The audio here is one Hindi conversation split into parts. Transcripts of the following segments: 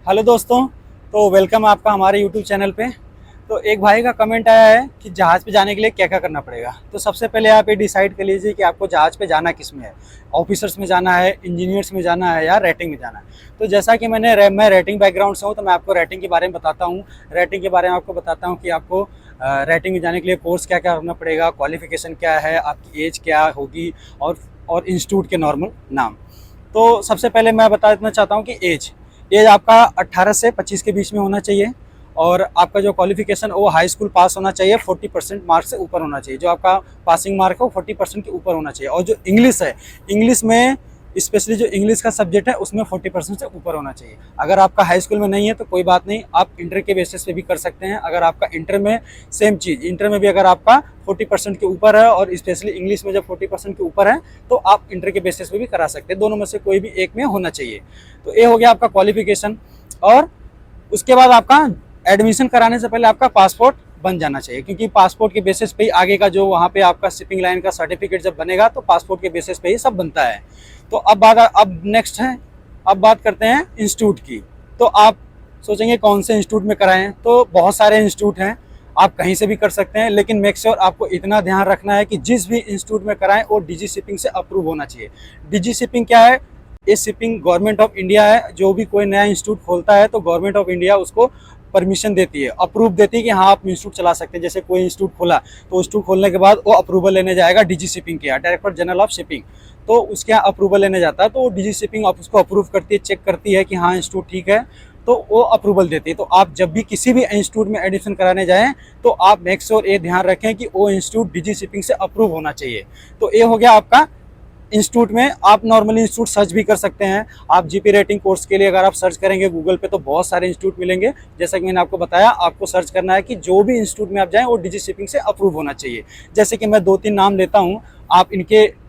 हेलो दोस्तों। तो वेलकम आपका हमारे यूट्यूब चैनल पे। तो एक भाई का कमेंट आया है कि जहाज़ पे जाने के लिए क्या क्या करना पड़ेगा। तो सबसे पहले आप ये डिसाइड कर लीजिए कि आपको जहाज़ पे जाना किस में है। ऑफिसर्स में जाना है, इंजीनियर्स में जाना है या रेटिंग में जाना है। तो जैसा कि मैं रेटिंग बैकग्राउंड से हूँ, तो मैं आपको रेटिंग के बारे में बताता हूँ। रेटिंग के बारे में आपको बताता हूँ कि आपको रेटिंग में जाने के लिए कोर्स क्या क्या करना पड़ेगा, क्वालिफिकेशन क्या है, आपकी एज क्या होगी और इंस्टीट्यूट के नॉर्मल नाम। तो सबसे पहले मैं बता देना चाहता हूँ कि एज आपका 18 से 25 के बीच में होना चाहिए। और आपका जो क्वालिफिकेशन वो हाई स्कूल पास होना चाहिए, 40% मार्क्स से ऊपर होना चाहिए। जो आपका पासिंग मार्क है वो 40% के ऊपर होना चाहिए। और जो इंग्लिश है, इंग्लिश में स्पेशली जो इंग्लिश का सब्जेक्ट है उसमें 40% से ऊपर होना चाहिए। अगर आपका हाई स्कूल में नहीं है तो कोई बात नहीं, आप इंटर के बेसिस पे भी कर सकते हैं। अगर आपका इंटर में सेम चीज़, इंटर में भी अगर आपका 40% के ऊपर है और स्पेशली इंग्लिश में जब 40% के ऊपर है तो आप इंटर के बेसिस पे भी करा सकते हैं। दोनों में से कोई भी एक में होना चाहिए। तो ये हो गया आपका क्वालिफिकेशन। और उसके बाद आपका एडमिशन कराने से पहले आपका पासपोर्ट बन जाना चाहिए, क्योंकि पासपोर्ट के बेसिस पे ही आगे का जो वहाँ पे आपका शिपिंग लाइन का सर्टिफिकेट जब बनेगा तो पासपोर्ट के बेसिस पे ही सब बनता है। तो अब नेक्स्ट है, अब बात करते हैं इंस्टीट्यूट की। तो आप सोचेंगे कौन से इंस्टीट्यूट में कराएं, तो बहुत सारे इंस्टीट्यूट हैं, आप कहीं से भी कर सकते हैं। लेकिन मेक श्योर आपको इतना ध्यान रखना है कि जिस भी इंस्टीट्यूट में कराएं वो डीजी शिपिंग से अप्रूव होना चाहिए। डीजी शिपिंग क्या है? ये शिपिंग गवर्नमेंट ऑफ इंडिया है। जो भी कोई नया इंस्टीट्यूट खोलता है तो गवर्नमेंट ऑफ इंडिया उसको परमिशन देती है, अप्रूव देती है कि हाँ आप इंस्टीट्यूट चला सकते हैं। जैसे कोई इंस्टीट्यूट खोला तो इंस्टीट्यूट खोलने के बाद वो अप्रूवल लेने जाएगा डीजी शिपिंग के यहाँ, डायरेक्टर जनरल ऑफ शिपिंग। तो उसके यहाँ अप्रूवल लेने जाता है, तो वो डीजी शिपिंग उसको अप्रूव करती है, चेक करती है कि हाँ इंस्टीट्यूट ठीक है, तो वो अप्रूवल देती है। तो आप जब भी किसी भी इंस्टीट्यूट में एडमिशन कराने जाएं तो आप मेक श्योर ये ध्यान रखें कि वो इंस्टीट्यूट डीजी शिपिंग से अप्रूव होना चाहिए। तो ये हो गया आपका इंस्टीट्यूट में। आप नॉर्मली इंस्टीट्यूट सर्च भी कर सकते हैं। आप जीपी रेटिंग कोर्स के लिए अगर आप सर्च करेंगे गूगल पे तो बहुत सारे इंस्टीट्यूट मिलेंगे। जैसा कि मैंने आपको बताया, आपको सर्च करना है कि जो भी इंस्टीट्यूट में आप जाएं वो डीजी शिपिंग से अप्रूव होना चाहिए। जैसे कि मैं 2-3 नाम लेता हूँ,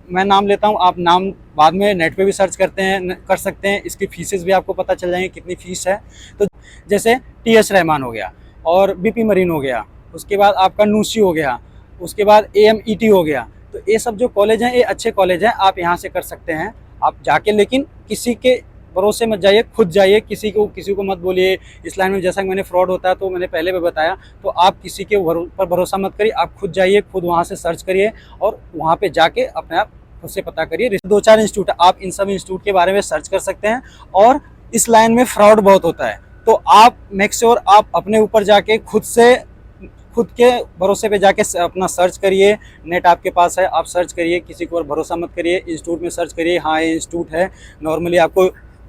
मैं नाम लेता हूँ, आप नाम बाद में नेट पे भी सर्च कर सकते हैं। इसकी फीसेस भी आपको पता चल जाएंगे कितनी फीस है। तो जैसे TS रहमान हो गया और BP मरीन हो गया, उसके बाद आपका नूसी हो गया, उसके बाद AMET हो गया। तो ये सब जो कॉलेज हैं ये अच्छे कॉलेज हैं, आप यहाँ से कर सकते हैं आप जाके। लेकिन किसी के भरोसे मत जाइए, खुद जाइए, किसी को मत बोलिए। इस लाइन में जैसा कि मैंने फ्रॉड होता है तो मैंने पहले भी बताया, तो आप किसी के पर भरोसा मत करिए। आप खुद जाइए, खुद वहाँ से सर्च करिए और वहाँ पे जाके अपने आप खुद से पता करिए। 2-4 इंस्टीट्यूट आप इन सब इंस्टीट्यूट के बारे में सर्च कर सकते हैं। और इस लाइन में फ्रॉड बहुत होता है, तो आप मेक श्योर आप अपने ऊपर जाके खुद के भरोसे पे जाके अपना सर्च करिए। नेट आपके पास है, आप सर्च करिए, किसी को और भरोसा मत करिए। इंस्टीट्यूट में सर्च करिए, हाँ ये इंस्टीट्यूट है।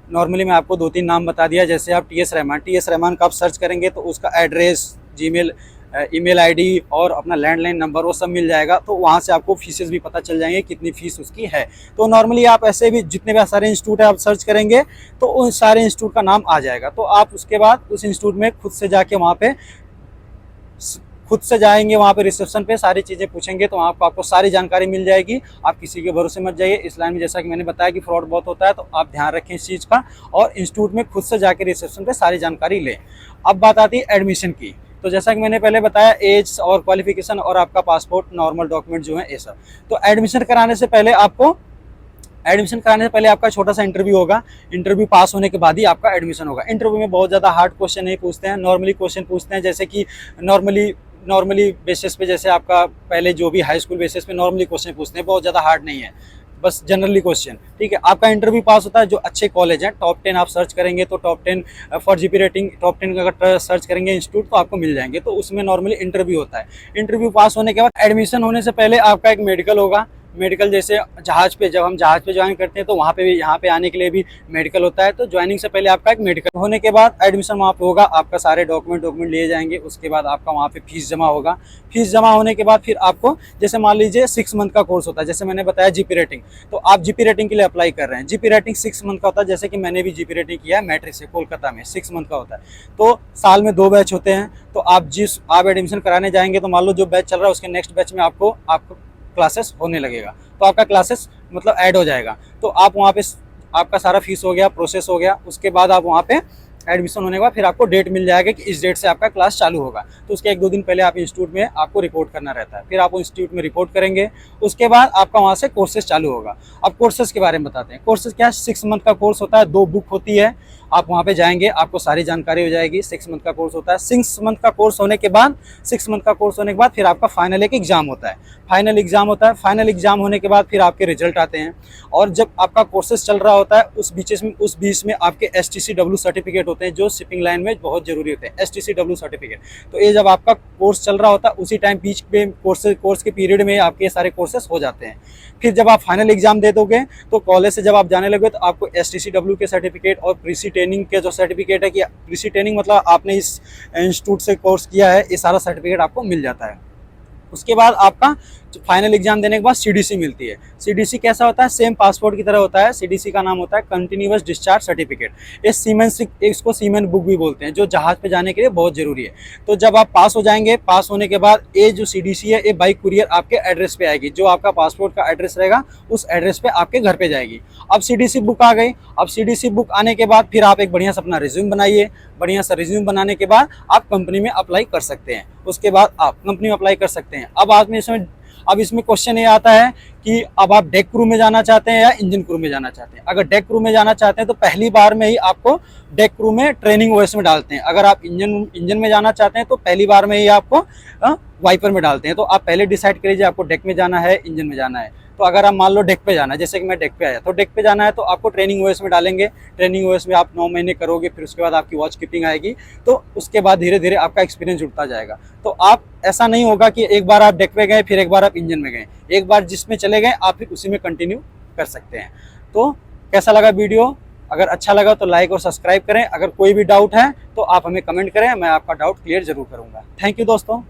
नॉर्मली मैं आपको 2-3 नाम बता दिया। जैसे आप TS रहमान का आप सर्च करेंगे तो उसका एड्रेस, जीमेल, ईमेल आईडी और अपना लैंडलाइन नंबर वो सब मिल जाएगा। तो वहाँ से आपको फीसेस भी पता चल जाएंगे कितनी फ़ीस उसकी है। तो नॉर्मली आप ऐसे भी जितने भी सारे इंस्टीट्यूट है आप सर्च करेंगे तो उन सारे इंस्टीट्यूट का नाम आ जाएगा। तो आप उसके बाद उस इंस्टीट्यूट में खुद से जाएंगे, वहाँ पे रिसेप्शन पे सारी चीज़ें पूछेंगे तो आपको सारी जानकारी मिल जाएगी। आप किसी के भरोसे मत जाइए। इस लाइन में जैसा कि मैंने बताया कि फ्रॉड बहुत होता है, तो आप ध्यान रखें इस चीज़ का और इंस्टीट्यूट में खुद से जाके रिसेप्शन पे सारी जानकारी लें। अब बात आती है एडमिशन की। तो जैसा कि मैंने पहले बताया, एज और क्वालिफिकेशन और आपका पासपोर्ट, नॉर्मल डॉक्यूमेंट जो है ये सब। तो एडमिशन कराने से पहले आपका छोटा सा इंटरव्यू होगा। इंटरव्यू पास होने के बाद ही आपका एडमिशन होगा। इंटरव्यू में बहुत ज़्यादा हार्ड क्वेश्चन नहीं पूछते हैं, नॉर्मली क्वेश्चन पूछते हैं। जैसे कि नॉर्मली बेसिस पे, जैसे आपका पहले जो भी हाई स्कूल बेसिस पे नॉर्मली क्वेश्चन पूछते हैं, बहुत ज़्यादा हार्ड नहीं है, बस जनरली क्वेश्चन। ठीक है, आपका इंटरव्यू पास होता है। जो अच्छे कॉलेज हैं, टॉप 10 आप सर्च करेंगे तो top 10 for GP rating, top 10 अगर सर्च करेंगे इंस्टीट्यूट तो आपको मिल जाएंगे। तो उसमें नॉर्मली इंटरव्यू होता है। इंटरव्यू पास होने के बाद एडमिशन होने से पहले आपका एक मेडिकल होगा। मेडिकल जैसे जब हम जहाज़ पे ज्वाइन करते हैं तो वहाँ पे भी, यहाँ पे आने के लिए भी मेडिकल होता है। तो ज्वाइनिंग से पहले आपका एक मेडिकल होने के बाद एडमिशन वहाँ पे होगा। आपका सारे डॉक्यूमेंट लिए जाएंगे। उसके बाद आपका वहाँ पे फीस जमा होगा। फीस जमा होने के बाद फिर आपको, जैसे मान लीजिए 6 मंथ का कोर्स होता है, जैसे मैंने बताया जीपी रेटिंग, तो आप जीपी रेटिंग के लिए अप्लाई कर रहे हैं। जीपी रेटिंग 6 मंथ का होता है। जैसे कि मैंने भी जीपी रेटिंग किया है मैट्रिक से, कोलकाता में 6 मंथ का होता है। तो साल में 2 बैच होते हैं। तो आप एडमिशन कराने जाएंगे तो मान लो जो बैच चल रहा है उसके नेक्स्ट बैच में आपको क्लासेस होने लगेगा, तो आपका क्लासेस मतलब ऐड हो जाएगा। तो आप वहाँ पे, आपका सारा फीस हो गया, प्रोसेस हो गया। उसके बाद आप वहाँ पे एडमिशन होने के बाद फिर आपको डेट मिल जाएगा कि इस डेट से आपका क्लास चालू होगा। तो उसके 1-2 दिन पहले आप इंस्टीट्यूट में आपको रिपोर्ट करना रहता है। फिर आप इंस्टीट्यूट में रिपोर्ट करेंगे। उसके बाद आपका वहाँ से कोर्सेज चालू होगा। अब कोर्सेज के बारे में बताते हैं। कोर्सेज क्या है? 6 मंथ का कोर्स होता है, 2 बुक होती है आप वहाँ पे जाएंगे, आपको सारी जानकारी हो जाएगी। 6 मंथ का कोर्स होता है। 6 मंथ का कोर्स होने के बाद 6 मंथ का कोर्स होने के बाद फिर आपका फाइनल एक एग्जाम होता है। फाइनल एग्जाम होता है। फाइनल एग्जाम होने के बाद फिर आपके रिजल्ट आते हैं। और जब आपका कोर्सेज चल रहा होता है उस बीच में आपके STCW सर्टिफिकेट होते हैं, जो शिपिंग लाइन में बहुत जरूरी होते हैं, STCW सर्टिफिकेट। तो ये जब आपका कोर्स चल रहा होता है उसी टाइम बीच में कोर्स के पीरियड में आपके ये सारे कोर्सेज हो जाते हैं। फिर जब आप फाइनल एग्जाम दे दोगे तो कॉलेज से जब आप जाने लगे तो आपको STCW के सर्टिफिकेट और प्रीसी ट्रेनिंग के जो सर्टिफिकेट है, कि प्रीसी ट्रेनिंग मतलब आपने इस इंस्टीट्यूट से कोर्स किया है, ये सारा सर्टिफिकेट आपको मिल जाता है। उसके बाद आपका फाइनल एग्जाम देने के बाद CDC मिलती है। CDC कैसा होता है? सेम पासपोर्ट की तरह होता है। CDC का नाम होता है कंटिन्यूअस डिस्चार्ज सर्टिफिकेट। ये इसको सीमेन बुक भी बोलते हैं, जो जहाज पे जाने के लिए बहुत जरूरी है। तो जब आप पास हो जाएंगे, पास होने के बाद ये जो CDC है ये बाई कुरियर आपके एड्रेस पे आएगी। जो आपका पासपोर्ट का एड्रेस रहेगा उस एड्रेस पे आपके घर पे जाएगी। अब CDC बुक आ गई। अब CDC बुक आने के बाद फिर आप एक बढ़िया सा अपना रिज्यूम बनाइए। बढ़िया सा रिज्यूम बनाने के बाद आप कंपनी में अप्लाई कर सकते हैं। उसके बाद आप कंपनी में अप्लाई कर सकते हैं। अब इसमें क्वेश्चन ये आता है कि अब आप डेक क्रू में जाना चाहते हैं या इंजन क्रू में जाना चाहते हैं। अगर डेक क्रू में जाना चाहते हैं तो पहली बार में ही आपको डेक क्रू में ट्रेनिंग ओएस में डालते हैं। अगर आप इंजन में जाना चाहते हैं तो पहली बार में ही आपको वाइपर में डालते हैं। तो आप पहले डिसाइड करिए आपको डेक में जाना है, इंजन में जाना है। तो अगर आप मान लो डेक पे जाना है, जैसे कि मैं डेक पे आया, तो डेक पे जाना है तो आपको ट्रेनिंग ओएस में डालेंगे। ट्रेनिंग ओएस में आप 9 महीने करोगे, फिर उसके बाद आपकी वॉच कीपिंग आएगी। तो उसके बाद धीरे धीरे आपका एक्सपीरियंस जुड़ता जाएगा। तो आप ऐसा नहीं होगा कि एक बार आप डेक पे गए फिर एक बार आप इंजन में गए। एक बार जिसमें चले गए आप फिर उसी में कंटिन्यू कर सकते हैं। तो कैसा लगा वीडियो? अगर अच्छा लगा तो लाइक और सब्सक्राइब करें। अगर कोई भी डाउट है तो आप हमें कमेंट करें, मैं आपका डाउट क्लियर जरूर करूँगा। थैंक यू दोस्तों।